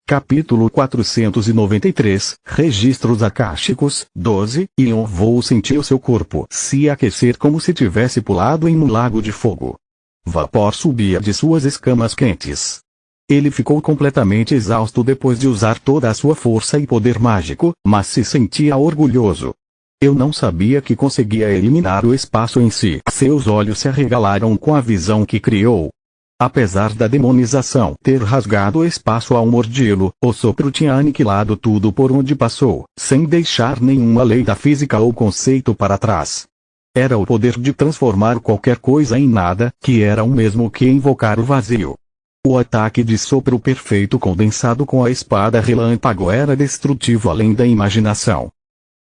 Capítulo 493, Registros Akáshicos, 12, Yon-Vou sentiu seu corpo se aquecer como se tivesse pulado em um lago de fogo. Vapor subia de suas escamas quentes. Ele ficou completamente exausto depois de usar toda a sua força e poder mágico, mas se sentia orgulhoso. Eu não sabia que conseguia eliminar o espaço em si. Seus olhos se arregalaram com a visão que criou. Apesar da demonização ter rasgado o espaço ao mordi-lo, o sopro tinha aniquilado tudo por onde passou, sem deixar nenhuma lei da física ou conceito para trás. Era o poder de transformar qualquer coisa em nada, que era o mesmo que invocar o vazio. O ataque de sopro perfeito condensado com a espada relâmpago era destrutivo além da imaginação.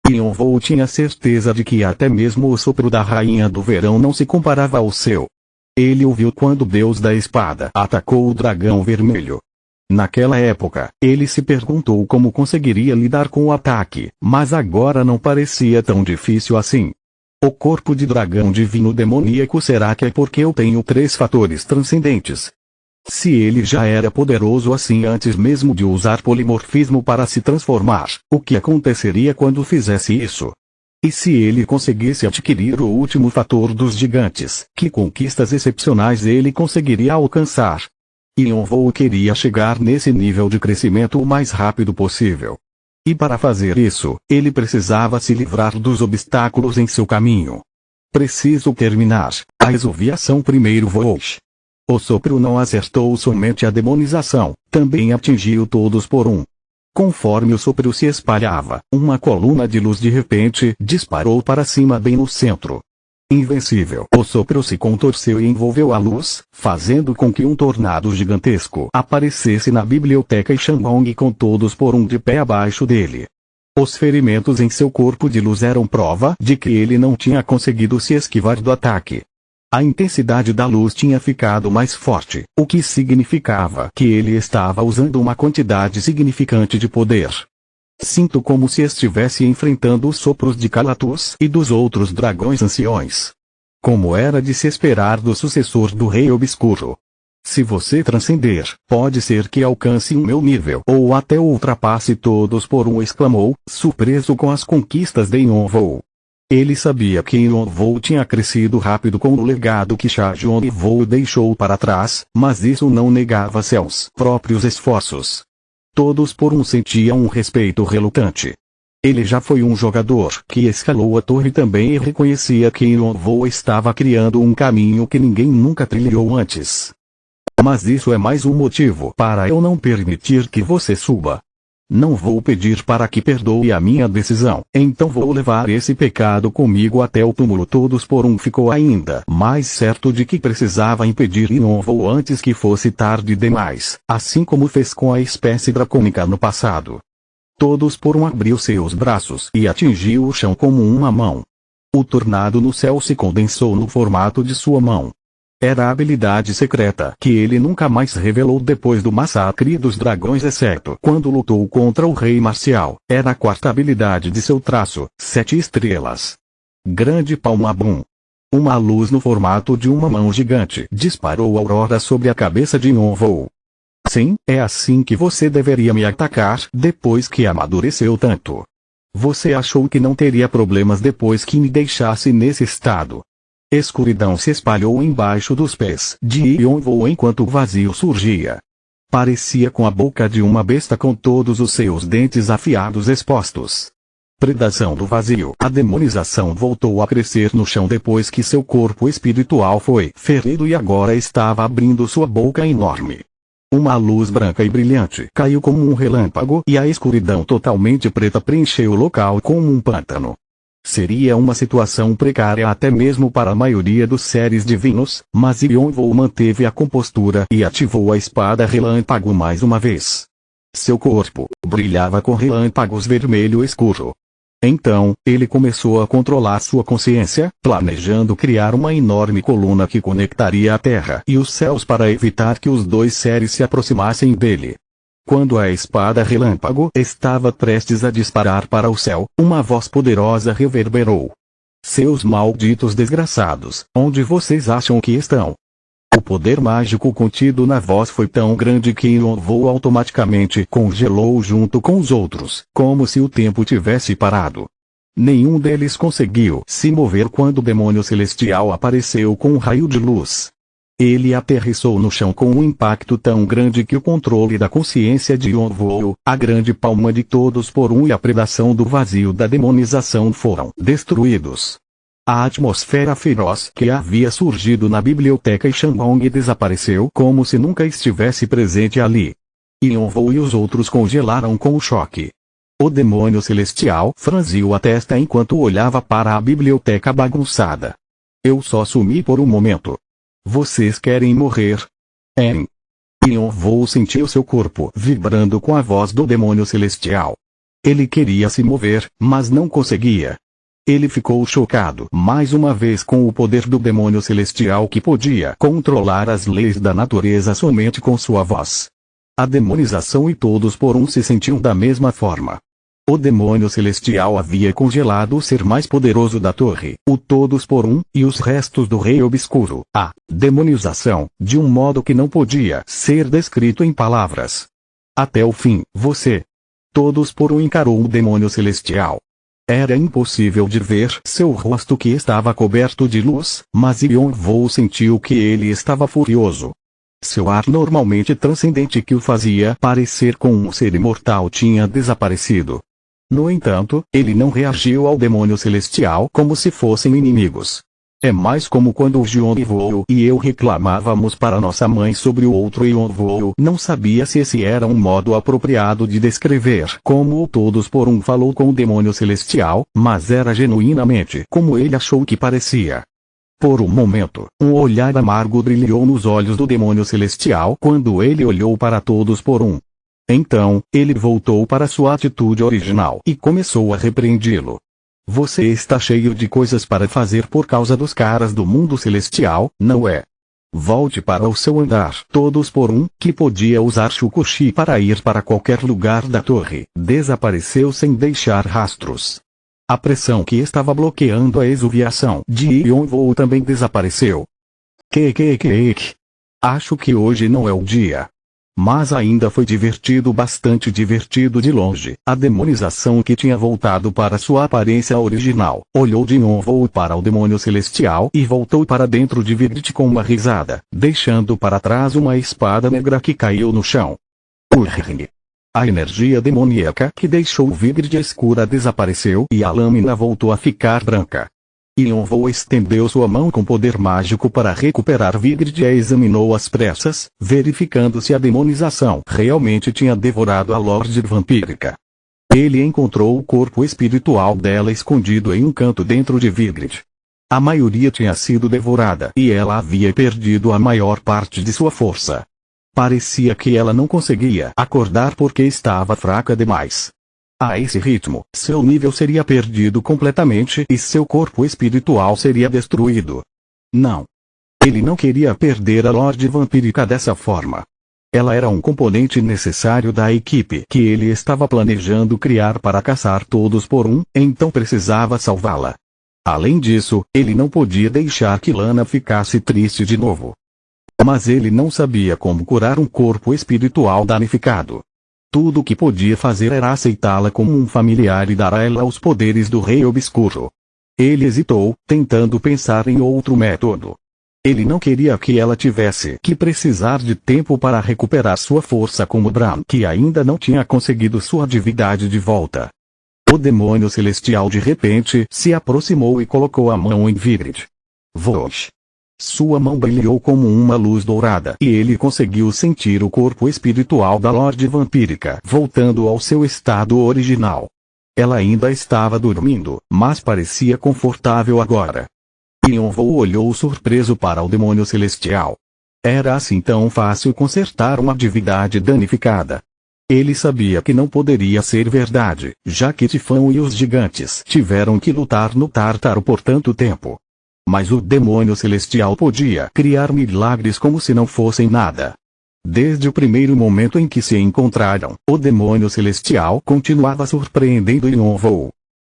Yon-Vou tinha certeza de que até mesmo o sopro da Rainha do Verão não se comparava ao seu. Ele ouviu quando o Deus da Espada atacou o dragão vermelho. Naquela época, ele se perguntou como conseguiria lidar com o ataque, mas agora não parecia tão difícil assim. O corpo de dragão divino demoníaco, será que é porque eu tenho 3 fatores transcendentes? Se ele já era poderoso assim antes mesmo de usar polimorfismo para se transformar, o que aconteceria quando fizesse isso? E se ele conseguisse adquirir o último fator dos gigantes, que conquistas excepcionais ele conseguiria alcançar? Yon-Vou queria chegar nesse nível de crescimento o mais rápido possível. E para fazer isso, ele precisava se livrar dos obstáculos em seu caminho. Preciso terminar a exuviação primeiro, vou. O sopro não acertou somente a demonização, também atingiu todos por um. Conforme o sopro se espalhava, uma coluna de luz de repente disparou para cima bem no centro. Invencível, o sopro se contorceu e envolveu a luz, fazendo com que um tornado gigantesco aparecesse na biblioteca e Shandong com todos por um de pé abaixo dele. Os ferimentos em seu corpo de luz eram prova de que ele não tinha conseguido se esquivar do ataque. A intensidade da luz tinha ficado mais forte, o que significava que ele estava usando uma quantidade significante de poder. Sinto como se estivesse enfrentando os sopros de Kalatus e dos outros dragões anciões. Como era de se esperar do sucessor do Rei Obscuro. Se você transcender, pode ser que alcance o meu nível ou até ultrapasse todos por um, exclamou, surpreso com as conquistas de Yon-Vou. Ele sabia que Yon-Vou tinha crescido rápido com o legado que Sha Yon-Vou deixou para trás, mas isso não negava seus próprios esforços. Todos por um sentiam um respeito relutante. Ele já foi um jogador que escalou a torre também e reconhecia que Yon-Vou estava criando um caminho que ninguém nunca trilhou antes. Mas isso é mais um motivo para eu não permitir que você suba. Não vou pedir para que perdoe a minha decisão, então vou levar esse pecado comigo até o túmulo. Todos por um ficou ainda mais certo de que precisava impedir Yon-Vou antes que fosse tarde demais, assim como fez com a espécie dracônica no passado. Todos por um abriu seus braços e atingiu o chão como uma mão. O tornado no céu se condensou no formato de sua mão. Era a habilidade secreta que ele nunca mais revelou depois do massacre dos dragões, exceto quando lutou contra o Rei Marcial. Era a 4ª habilidade de seu traço, 7 estrelas. Grande palma boom. Uma luz no formato de uma mão gigante disparou aurora sobre a cabeça de Yon-Vou. Sim, é assim que você deveria me atacar depois que amadureceu tanto. Você achou que não teria problemas depois que me deixasse nesse estado. Escuridão se espalhou embaixo dos pés de Yon-Vou enquanto o vazio surgia. Parecia com a boca de uma besta com todos os seus dentes afiados expostos. Predação do vazio. A demonização voltou a crescer no chão depois que seu corpo espiritual foi ferido e agora estava abrindo sua boca enorme. Uma luz branca e brilhante caiu como um relâmpago e a escuridão totalmente preta preencheu o local como um pântano. Seria uma situação precária até mesmo para a maioria dos seres divinos, mas Yon-Vou manteve a compostura e ativou a espada relâmpago mais uma vez. Seu corpo brilhava com relâmpagos vermelho escuro. Então, ele começou a controlar sua consciência, planejando criar uma enorme coluna que conectaria a terra e os céus para evitar que os 2 seres se aproximassem dele. Quando a espada relâmpago estava prestes a disparar para o céu, uma voz poderosa reverberou. Seus malditos desgraçados, onde vocês acham que estão? O poder mágico contido na voz foi tão grande que Yonvou automaticamente congelou junto com os outros, como se o tempo tivesse parado. Nenhum deles conseguiu se mover quando o demônio celestial apareceu com um raio de luz. Ele aterrissou no chão com um impacto tão grande que o controle da consciência de Yonvou, a grande palma de todos por um e a predação do vazio da demonização foram destruídos. A atmosfera feroz que havia surgido na biblioteca Shandong desapareceu como se nunca estivesse presente ali. Yonvou e os outros congelaram com o choque. O demônio celestial franziu a testa enquanto olhava para a biblioteca bagunçada. Eu só sumi por um momento. Vocês querem morrer? Yonvou sentiu seu corpo vibrando com a voz do demônio celestial. Ele queria se mover, mas não conseguia. Ele ficou chocado mais uma vez com o poder do demônio celestial que podia controlar as leis da natureza somente com sua voz. A demonização e todos por um se sentiam da mesma forma. O demônio celestial havia congelado o ser mais poderoso da torre, o todos por um, e os restos do rei obscuro, a demonização, de um modo que não podia ser descrito em palavras. Até o fim, você. Todos por um encarou o demônio celestial. Era impossível de ver seu rosto que estava coberto de luz, mas Yonvou sentiu que ele estava furioso. Seu ar normalmente transcendente que o fazia parecer com um ser imortal tinha desaparecido. No entanto, ele não reagiu ao demônio celestial como se fossem inimigos. É mais como quando o Yonvou e eu reclamávamos para nossa mãe sobre o outro Yonvou não sabia se esse era um modo apropriado de descrever como o todos por um falou com o demônio celestial, mas era genuinamente como ele achou que parecia. Por um momento, um olhar amargo brilhou nos olhos do demônio celestial quando ele olhou para todos por um. Então, ele voltou para sua atitude original e começou a repreendê-lo. Você está cheio de coisas para fazer por causa dos caras do mundo celestial, não é? Volte para o seu andar. Todos por um, que podia usar Shukushi para ir para qualquer lugar da torre, desapareceu sem deixar rastros. A pressão que estava bloqueando a exuviação de Yonvou também desapareceu. Acho que hoje não é o dia. Mas ainda foi divertido, bastante divertido de longe. A demonização que tinha voltado para sua aparência original, olhou de Yonvou para o demônio celestial e voltou para dentro de Vigrid com uma risada, deixando para trás uma espada negra que caiu no chão. A energia demoníaca que deixou Vigrid escura desapareceu e a lâmina voltou a ficar branca. Yonvou estendeu sua mão com poder mágico para recuperar Vigrid e a examinou às pressas, verificando se a demonização realmente tinha devorado a Lorde Vampírica. Ele encontrou o corpo espiritual dela escondido em um canto dentro de Vigrid. A maioria tinha sido devorada e ela havia perdido a maior parte de sua força. Parecia que ela não conseguia acordar porque estava fraca demais. A esse ritmo, seu nível seria perdido completamente e seu corpo espiritual seria destruído. Não. Ele não queria perder a Lorde Vampírica dessa forma. Ela era um componente necessário da equipe que ele estava planejando criar para caçar todos por um, então precisava salvá-la. Além disso, ele não podia deixar que Lana ficasse triste de novo. Mas ele não sabia como curar um corpo espiritual danificado. Tudo o que podia fazer era aceitá-la como um familiar e dar a ela os poderes do Rei Obscuro. Ele hesitou, tentando pensar em outro método. Ele não queria que ela tivesse que precisar de tempo para recuperar sua força como Bran, que ainda não tinha conseguido sua divindade de volta. O demônio celestial de repente se aproximou e colocou a mão em Vigrid. Vosh. Sua mão brilhou como uma luz dourada e ele conseguiu sentir o corpo espiritual da Lorde Vampírica voltando ao seu estado original. Ela ainda estava dormindo, mas parecia confortável agora. Yonvou olhou surpreso para o demônio celestial. Era assim tão fácil consertar uma divindade danificada. Ele sabia que não poderia ser verdade, já que Tifão e os gigantes tiveram que lutar no Tártaro por tanto tempo. Mas o demônio celestial podia criar milagres como se não fossem nada. Desde o primeiro momento em que se encontraram, o demônio celestial continuava surpreendendo Yonvou.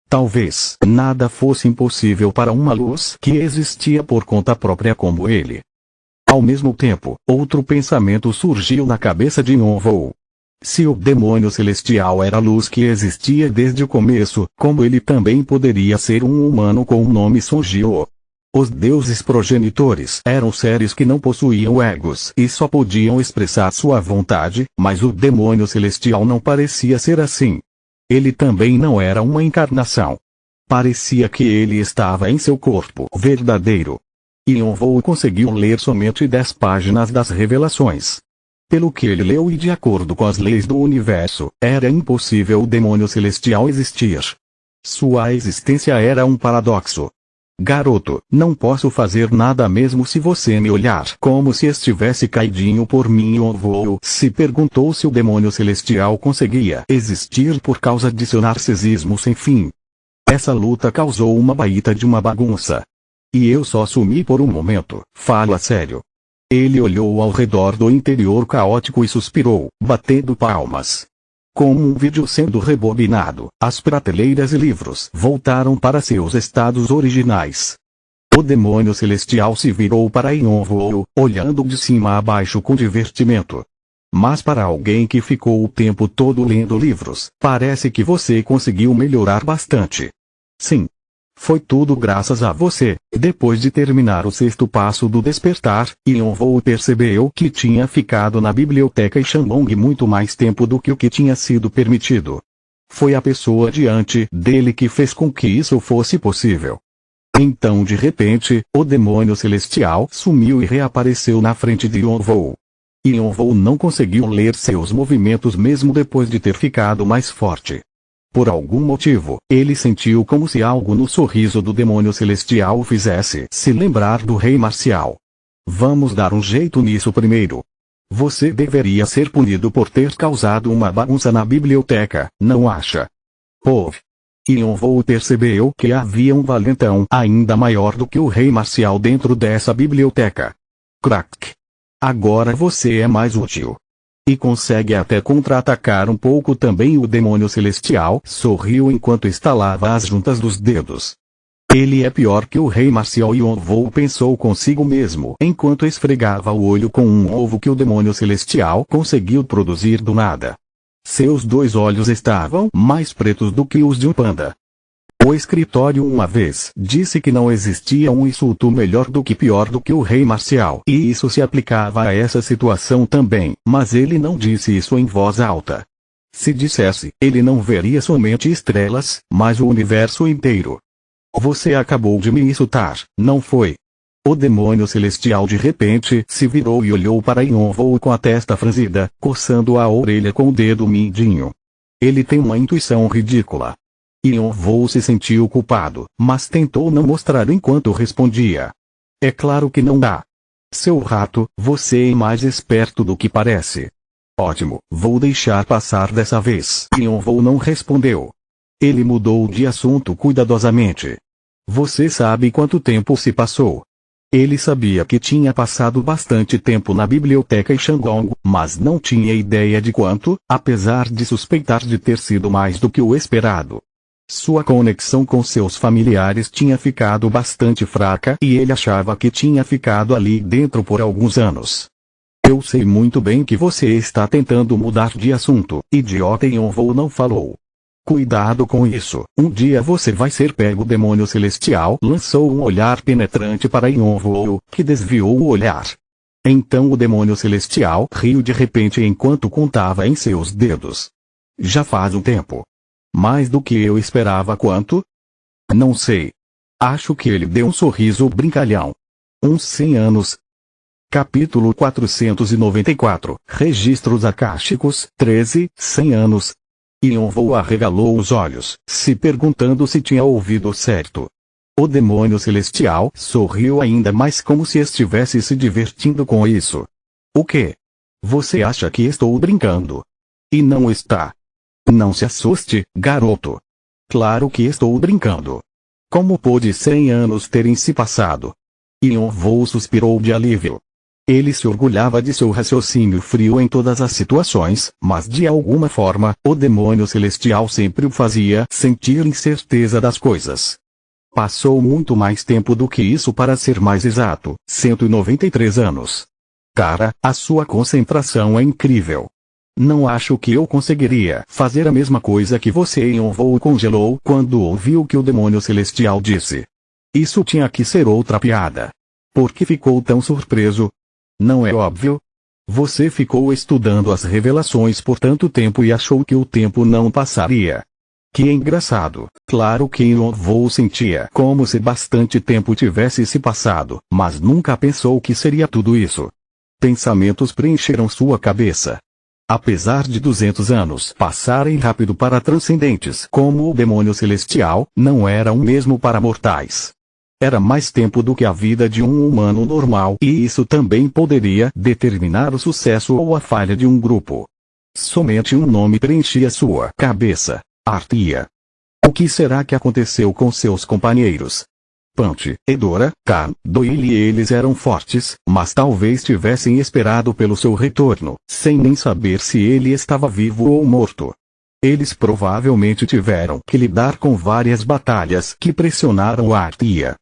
Talvez nada fosse impossível para uma luz que existia por conta própria como ele. Ao mesmo tempo, outro pensamento surgiu na cabeça de Yonvou. Se o demônio celestial era a luz que existia desde o começo, como ele também poderia ser um humano com o nome Sonjio? Os deuses progenitores eram seres que não possuíam egos e só podiam expressar sua vontade, mas o demônio celestial não parecia ser assim. Ele também não era uma encarnação. Parecia que ele estava em seu corpo verdadeiro. Yonvou conseguiu ler somente 10 páginas das revelações. Pelo que ele leu e de acordo com as leis do universo, era impossível o demônio celestial existir. Sua existência era um paradoxo. Garoto, não posso fazer nada mesmo se você me olhar como se estivesse caidinho por mim. Yonvou se perguntou se o demônio celestial conseguia existir por causa de seu narcisismo sem fim. Essa luta causou uma baita de uma bagunça. E eu só sumi por um momento, fala sério. Ele olhou ao redor do interior caótico e suspirou, batendo palmas. Como um vídeo sendo rebobinado, as prateleiras e livros voltaram para seus estados originais. O demônio celestial se virou para Yonvou, olhando de cima a baixo com divertimento. Mas para alguém que ficou o tempo todo lendo livros, parece que você conseguiu melhorar bastante. Sim. Foi tudo graças a você. Depois de terminar o 6º passo do despertar, Yonvou percebeu que tinha ficado na biblioteca Shanlong muito mais tempo do que o que tinha sido permitido. Foi a pessoa diante dele que fez com que isso fosse possível. Então de repente, o demônio celestial sumiu e reapareceu na frente de Yonvou. Yonvou não conseguiu ler seus movimentos mesmo depois de ter ficado mais forte. Por algum motivo, ele sentiu como se algo no sorriso do demônio celestial o fizesse se lembrar do rei marcial. Vamos dar um jeito nisso primeiro. Você deveria ser punido por ter causado uma bagunça na biblioteca, não acha? Ouve. Yonvou percebeu que havia um valentão ainda maior do que o rei marcial dentro dessa biblioteca. Crack. Agora você é mais útil. E consegue até contra-atacar um pouco também. O demônio celestial sorriu enquanto estalava as juntas dos dedos. Ele é pior que o rei marcial. Yonvou pensou consigo mesmo enquanto esfregava o olho com um ovo que o demônio celestial conseguiu produzir do nada. Seus 2 olhos estavam mais pretos do que os de um panda. O escritório uma vez disse que não existia um insulto melhor do que pior do que o rei marcial. E isso se aplicava a essa situação também, mas ele não disse isso em voz alta. Se dissesse, ele não veria somente estrelas, mas o universo inteiro. Você acabou de me insultar, não foi? O demônio celestial de repente se virou e olhou para Yonvou com a testa franzida, coçando a orelha com o dedo mindinho. Ele tem uma intuição ridícula. Yonvou se sentiu culpado, mas tentou não mostrar enquanto respondia. É claro que não dá. Seu rato, você é mais esperto do que parece. Ótimo, vou deixar passar dessa vez. Yonvou não respondeu. Ele mudou de assunto cuidadosamente. Você sabe quanto tempo se passou? Ele sabia que tinha passado bastante tempo na biblioteca Shanlong, mas não tinha ideia de quanto, apesar de suspeitar de ter sido mais do que o esperado. Sua conexão com seus familiares tinha ficado bastante fraca e ele achava que tinha ficado ali dentro por alguns anos. Eu sei muito bem que você está tentando mudar de assunto, idiota. Yonvou não falou. Cuidado com isso, um dia você vai ser pego. O demônio celestial lançou um olhar penetrante para Yonvou, que desviou o olhar. Então o demônio celestial riu de repente enquanto contava em seus dedos. Já faz um tempo. Mais do que eu esperava. Quanto? Não sei. Acho que ele deu um sorriso brincalhão. Uns 100 anos. Capítulo 494. Registros Akáshicos. 13. 100 anos. Yonvou arregalou os olhos, se perguntando se tinha ouvido certo. O demônio celestial sorriu ainda mais como se estivesse se divertindo com isso. O quê? Você acha que estou brincando? E não está. Não se assuste, garoto. Claro que estou brincando. Como pôde 100 anos terem se passado? Yonvou suspirou de alívio. Ele se orgulhava de seu raciocínio frio em todas as situações, mas de alguma forma, o demônio celestial sempre o fazia sentir incerteza das coisas. Passou muito mais tempo do que isso, para ser mais exato, 193 anos. Cara, a sua concentração é incrível. Não acho que eu conseguiria fazer a mesma coisa que você. Yonvou congelou quando ouviu que o demônio celestial disse. Isso tinha que ser outra piada. Por que ficou tão surpreso? Não é óbvio? Você ficou estudando as revelações por tanto tempo e achou que o tempo não passaria. Que engraçado. Claro que Yonvou sentia como se bastante tempo tivesse se passado, mas nunca pensou que seria tudo isso. Pensamentos preencheram sua cabeça. Apesar de 200 anos passarem rápido para transcendentes como o demônio celestial, não era o mesmo para mortais. Era mais tempo do que a vida de um humano normal, e isso também poderia determinar o sucesso ou a falha de um grupo. Somente um nome preenchia sua cabeça: Artia. O que será que aconteceu com seus companheiros? Punch, Edora, Khan, Doyle e eles eram fortes, mas talvez tivessem esperado pelo seu retorno, sem nem saber se ele estava vivo ou morto. Eles provavelmente tiveram que lidar com várias batalhas que pressionaram a Artia.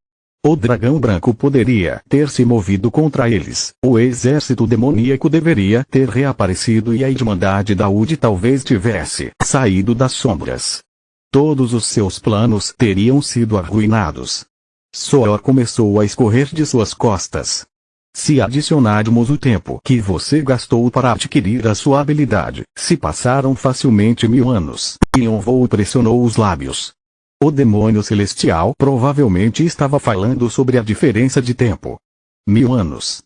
O dragão branco poderia ter se movido contra eles, o exército demoníaco deveria ter reaparecido e a Irmandade da Ud talvez tivesse saído das sombras. Todos os seus planos teriam sido arruinados. Suor começou a escorrer de suas costas. Se adicionarmos o tempo que você gastou para adquirir a sua habilidade, se passaram facilmente 1000 anos. Yonvou pressionou os lábios. O demônio celestial provavelmente estava falando sobre a diferença de tempo. 1000 anos.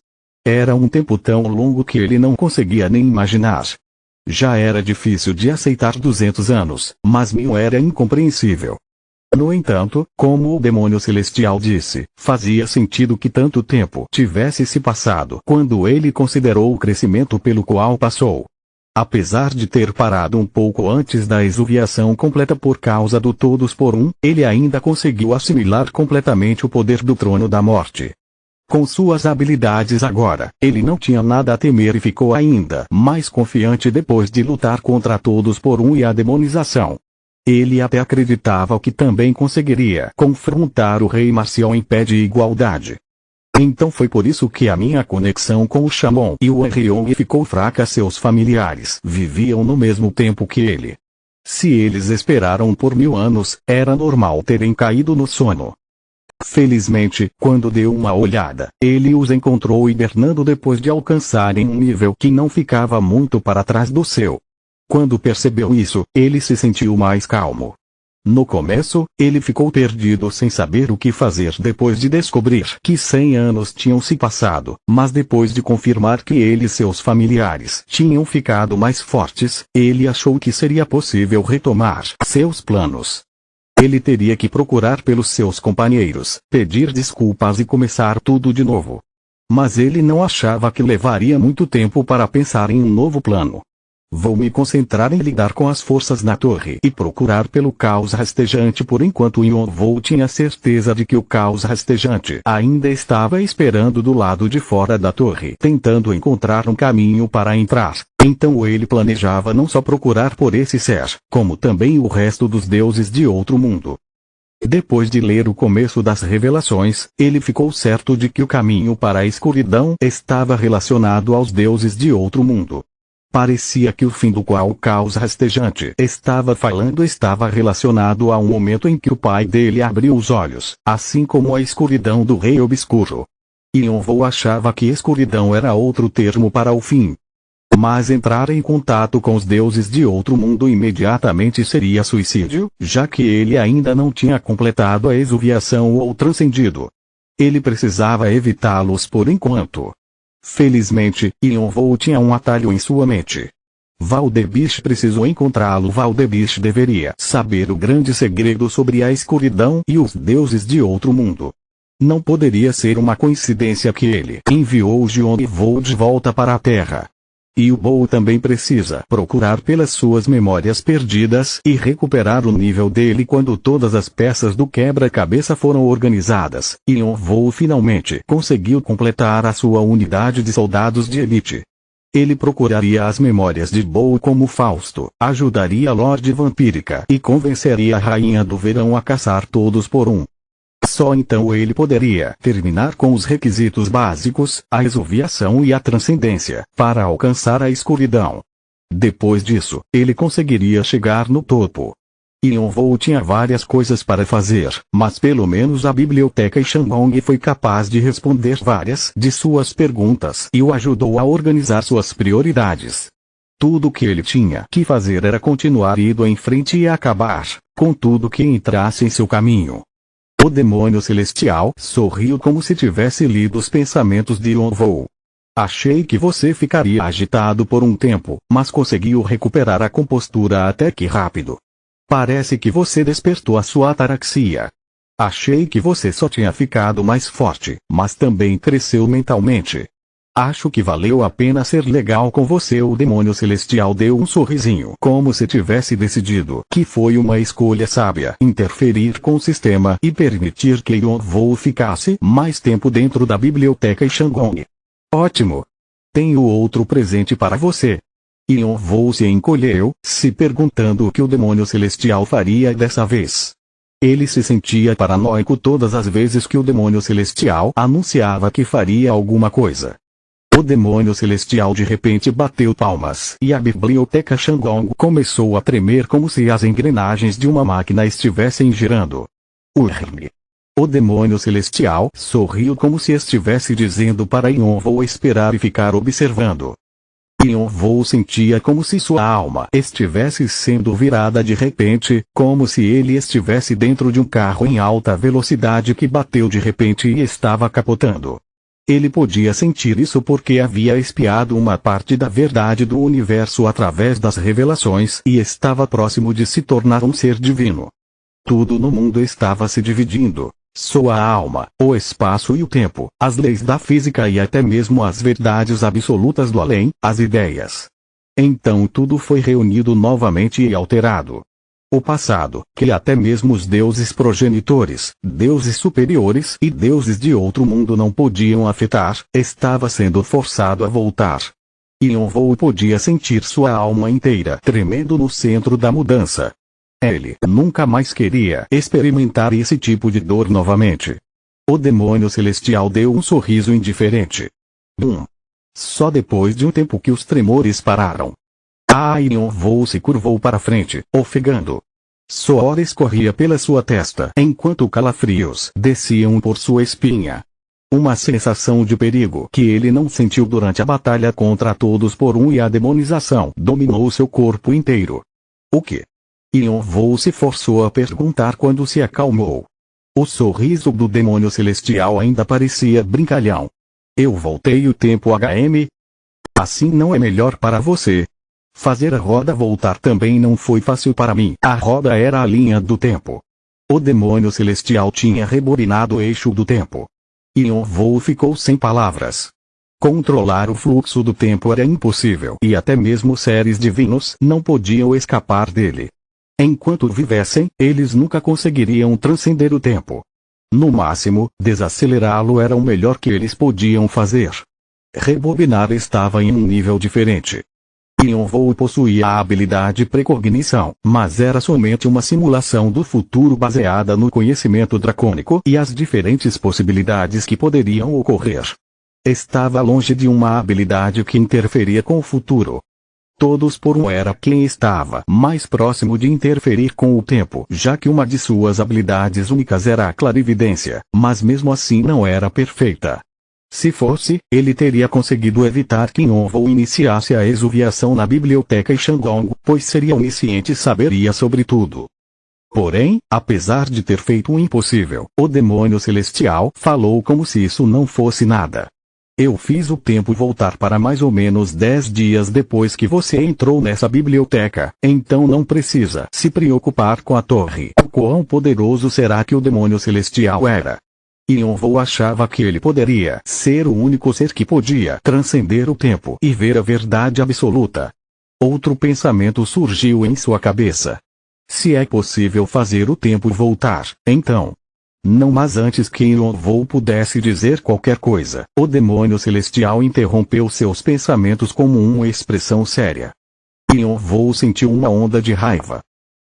Era um tempo tão longo que ele não conseguia nem imaginar. Já era difícil de aceitar 200 anos, mas 1000 era incompreensível. No entanto, como o demônio celestial disse, fazia sentido que tanto tempo tivesse se passado quando ele considerou o crescimento pelo qual passou. Apesar de ter parado um pouco antes da exuviação completa por causa do todos por um, ele ainda conseguiu assimilar completamente o poder do trono da morte. Com suas habilidades agora, ele não tinha nada a temer e ficou ainda mais confiante depois de lutar contra todos por um e a demonização. Ele até acreditava que também conseguiria confrontar o rei Marcial em pé de igualdade. Então foi por isso que a minha conexão com o Shamon e o Erion ficou fraca. Seus familiares viviam no mesmo tempo que ele. Se eles esperaram por 1000 anos, era normal terem caído no sono. Felizmente, quando deu uma olhada, ele os encontrou hibernando depois de alcançarem um nível que não ficava muito para trás do seu. Quando percebeu isso, ele se sentiu mais calmo. No começo, ele ficou perdido sem saber o que fazer depois de descobrir que 100 anos tinham se passado, mas depois de confirmar que ele e seus familiares tinham ficado mais fortes, ele achou que seria possível retomar seus planos. Ele teria que procurar pelos seus companheiros, pedir desculpas e começar tudo de novo. Mas ele não achava que levaria muito tempo para pensar em um novo plano. Vou me concentrar em lidar com as forças na torre e procurar pelo caos rastejante. Por enquanto Yonvou tinha certeza de que o caos rastejante ainda estava esperando do lado de fora da torre, tentando encontrar um caminho para entrar. Então ele planejava não só procurar por esse ser, como também o resto dos deuses de outro mundo. Depois de ler o começo das revelações, ele ficou certo de que o caminho para a escuridão estava relacionado aos deuses de outro mundo. Parecia que o fim do qual o caos rastejante estava falando estava relacionado a um momento em que o pai dele abriu os olhos, assim como a escuridão do rei obscuro. Yonvou achava que escuridão era outro termo para o fim. Mas entrar em contato com os deuses de outro mundo imediatamente seria suicídio, já que ele ainda não tinha completado a exuviação ou transcendido. Ele precisava evitá-los por enquanto. Felizmente, Yonvou tinha um atalho em sua mente. Valdebish precisou encontrá-lo. Valdebish deveria saber o grande segredo sobre a escuridão e os deuses de outro mundo. Não poderia ser uma coincidência que ele enviou o Yonvou de volta para a Terra. E o Bou também precisa procurar pelas suas memórias perdidas e recuperar o nível dele quando todas as peças do quebra-cabeça foram organizadas. Yonvou finalmente conseguiu completar a sua unidade de soldados de elite. Ele procuraria as memórias de Bou como Fausto, ajudaria a Lorde Vampírica e convenceria a Rainha do Verão a caçar todos por um. Só então ele poderia terminar com os requisitos básicos, a exuviação e a transcendência, para alcançar a escuridão. Depois disso, ele conseguiria chegar no topo. Yonvou tinha várias coisas para fazer, mas pelo menos a biblioteca Shandong foi capaz de responder várias de suas perguntas e o ajudou a organizar suas prioridades. Tudo o que ele tinha que fazer era continuar indo em frente e acabar com tudo que entrasse em seu caminho. O demônio celestial sorriu como se tivesse lido os pensamentos de Yonvou. Achei que você ficaria agitado por um tempo, mas conseguiu recuperar a compostura até que rápido. Parece que você despertou a sua ataraxia. Achei que você só tinha ficado mais forte, mas também cresceu mentalmente. Acho que valeu a pena ser legal com você. O demônio celestial deu um sorrisinho, como se tivesse decidido que foi uma escolha sábia interferir com o sistema e permitir que Yonvou ficasse mais tempo dentro da biblioteca Shandong. Ótimo! Tenho outro presente para você. Yonvou se encolheu, se perguntando o que o demônio celestial faria dessa vez. Ele se sentia paranoico todas as vezes que o demônio celestial anunciava que faria alguma coisa. O demônio celestial de repente bateu palmas e a biblioteca Shandong começou a tremer como se as engrenagens de uma máquina estivessem girando. Urm! O demônio celestial sorriu como se estivesse dizendo para Yonvou esperar e ficar observando. Yonvou sentia como se sua alma estivesse sendo virada de repente, como se ele estivesse dentro de um carro em alta velocidade que bateu de repente e estava capotando. Ele podia sentir isso porque havia espiado uma parte da verdade do universo através das revelações e estava próximo de se tornar um ser divino. Tudo no mundo estava se dividindo. Sua alma, o espaço e o tempo, as leis da física e até mesmo as verdades absolutas do além, as ideias. Então tudo foi reunido novamente e alterado. O passado, que até mesmo os deuses progenitores, deuses superiores e deuses de outro mundo não podiam afetar, estava sendo forçado a voltar. Yonvou podia sentir sua alma inteira tremendo no centro da mudança. Ele nunca mais queria experimentar esse tipo de dor novamente. O demônio celestial deu um sorriso indiferente. Só depois de um tempo que os tremores pararam. Yonvou se curvou para frente, ofegando. Suor escorria pela sua testa enquanto calafrios desciam por sua espinha. Uma sensação de perigo que ele não sentiu durante a batalha contra todos por um e a demonização dominou seu corpo inteiro. O que? Yonvou se forçou a perguntar quando se acalmou. O sorriso do demônio celestial ainda parecia brincalhão. Eu voltei o tempo HM? Assim não é melhor para você? Fazer a roda voltar também não foi fácil para mim. A roda era a linha do tempo. O demônio celestial tinha rebobinado o eixo do tempo. Yonvou ficou sem palavras. Controlar o fluxo do tempo era impossível e até mesmo seres divinos não podiam escapar dele. Enquanto vivessem, eles nunca conseguiriam transcender o tempo. No máximo, desacelerá-lo era o melhor que eles podiam fazer. Rebobinar estava em um nível diferente. Yonvou possuía a habilidade precognição, mas era somente uma simulação do futuro baseada no conhecimento dracônico e as diferentes possibilidades que poderiam ocorrer. Estava longe de uma habilidade que interferia com o futuro. Todos por um era quem estava mais próximo de interferir com o tempo, já que uma de suas habilidades únicas era a clarividência, mas mesmo assim não era perfeita. Se fosse, ele teria conseguido evitar que Yonvou iniciasse a exuviação na biblioteca Shandong, pois seria onisciente e saberia sobre tudo. Porém, apesar de ter feito o impossível, o demônio celestial falou como se isso não fosse nada. Eu fiz o tempo voltar para mais ou menos 10 dias depois que você entrou nessa biblioteca, então não precisa se preocupar com a torre. O quão poderoso será que o demônio celestial era? Yonvou achava que ele poderia ser o único ser que podia transcender o tempo e ver a verdade absoluta. Outro pensamento surgiu em sua cabeça. Se é possível fazer o tempo voltar, então... Não, mas antes que Yonvou pudesse dizer qualquer coisa, o demônio celestial interrompeu seus pensamentos como uma expressão séria. Yonvou sentiu uma onda de raiva.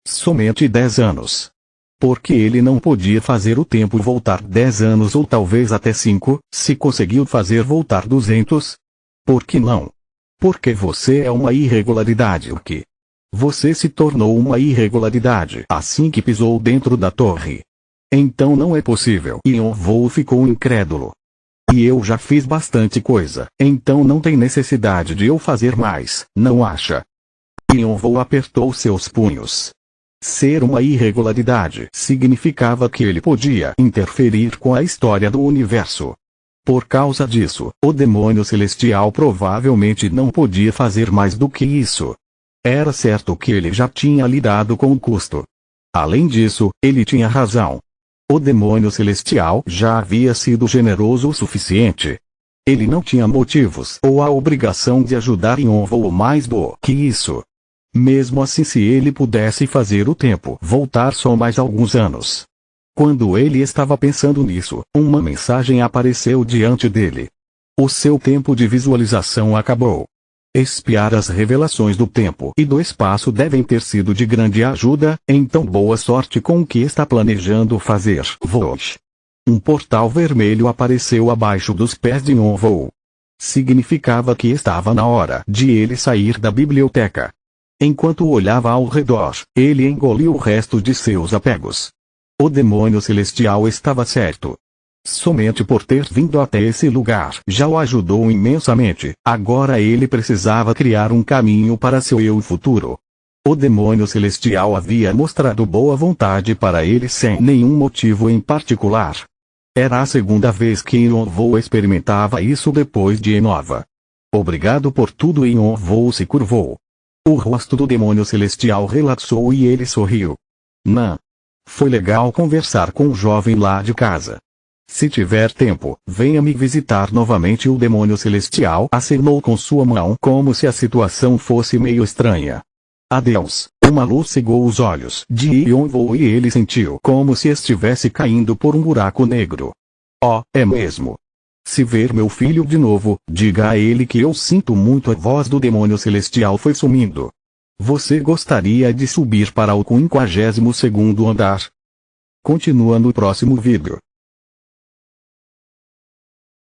Somente 10 anos. Porque ele não podia fazer o tempo voltar 10 anos ou talvez até 5, se conseguiu fazer voltar 200? Por que não? Porque você é uma irregularidade. O que? Você se tornou uma irregularidade assim que pisou dentro da torre. Então não é possível. Yon-Woo ficou incrédulo. E eu já fiz bastante coisa, então não tem necessidade de eu fazer mais, não acha? Yon-Woo apertou seus punhos. Ser uma irregularidade significava que ele podia interferir com a história do universo. Por causa disso, o demônio celestial provavelmente não podia fazer mais do que isso. Era certo que ele já tinha lidado com o custo. Além disso, ele tinha razão. O demônio celestial já havia sido generoso o suficiente. Ele não tinha motivos ou a obrigação de ajudar Yon-Woo mais do que isso. Mesmo assim, se ele pudesse fazer o tempo voltar só mais alguns anos. Quando ele estava pensando nisso, uma mensagem apareceu diante dele. O seu tempo de visualização acabou. Espiar as revelações do tempo e do espaço devem ter sido de grande ajuda, então boa sorte com o que está planejando fazer. Vote. Um portal vermelho apareceu abaixo dos pés de Yon-Woo. Significava que estava na hora de ele sair da biblioteca. Enquanto olhava ao redor, ele engoliu o resto de seus apegos. O demônio celestial estava certo. Somente por ter vindo até esse lugar já o ajudou imensamente, agora ele precisava criar um caminho para seu eu futuro. O demônio celestial havia mostrado boa vontade para ele sem nenhum motivo em particular. Era a segunda vez que Yon-Woo experimentava isso depois de Enova. Obrigado por tudo. Yon-Woo se curvou. O rosto do demônio celestial relaxou e ele sorriu. Não. Foi legal conversar com o jovem lá de casa. Se tiver tempo, venha me visitar novamente. O demônio celestial acenou com sua mão como se a situação fosse meio estranha. Adeus. Uma luz cegou os olhos de Yon-Woo e ele sentiu como se estivesse caindo por um buraco negro. Oh, é mesmo. Se ver meu filho de novo, diga a ele que eu sinto muito. A voz do demônio celestial foi sumindo. Você gostaria de subir para o 52º andar? Continua no próximo vídeo.